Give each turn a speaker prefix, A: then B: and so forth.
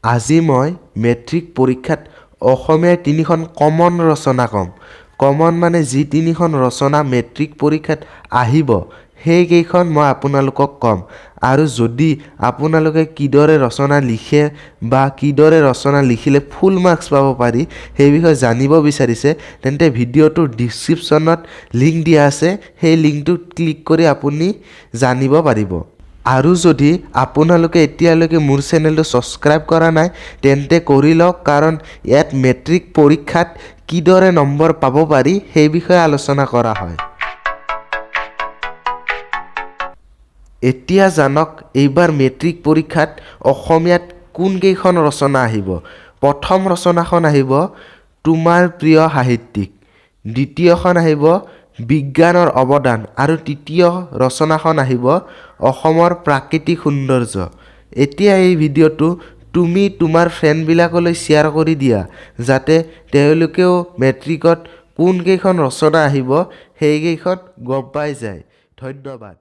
A: আজি মই মেট্ৰিক পৰীক্ষাত অসমীয়াৰ 3খন কমন ৰচনা ক'ম। কমন মানে যি 3খন ৰচনা মেট্ৰিক পৰীক্ষাত আহিব সেইকেইখন মই আপোনালোকক ক'ম। আৰু যদি আপোনালোকে কিদৰে ৰচনা লিখে বা কিদৰে ৰচনা লিখিলে ফুল মাৰ্কছ পাব পাৰি সেই বিষয়ে জানিব বিচাৰিছে তেন্তে ভিডিঅ'টোৰ ডিছক্ৰিপশ্যনত লিংক দিয়া আছে, সেই লিংকটোত ক্লিক কৰি আপুনি জানিব পাৰিব। আৰু যদি আপোনালোকে এতিয়ালৈকে মোৰ চেনেলটো ছাবস্ক্ৰাইব কৰা নাই তেন্তে কৰি লওক, কাৰণ ইয়াত মেট্ৰিক পৰীক্ষাত কিদৰে নম্বৰ পাব পাৰি সেই বিষয়ে আলোচনা কৰা হয়। এতিয়া জানক এইবাৰ মেট্ৰিক পৰীক্ষাত অসমীয়াত কোনকেইখন ৰচনা আহিব। প্ৰথম ৰচনাখন আহিব তোমাৰ প্ৰিয় সাহিত্যিক, দ্বিতীয়খন আহিব বিজ্ঞানৰ অৱদান আৰু তৃতীয় ৰচনাখন আহিব অসমৰ প্ৰাকৃতিক সৌন্দৰ্য। এতিয়া এই ভিডিঅ'টো তুমি তোমাৰ ফ্ৰেণ্ডবিলাকলৈ শ্বেয়াৰ কৰি দিয়া যাতে তেওঁলোকেও মেট্ৰিকত কোনকেইখন ৰচনা আহিব সেইকেইখন গম পাই যায়। ধন্যবাদ।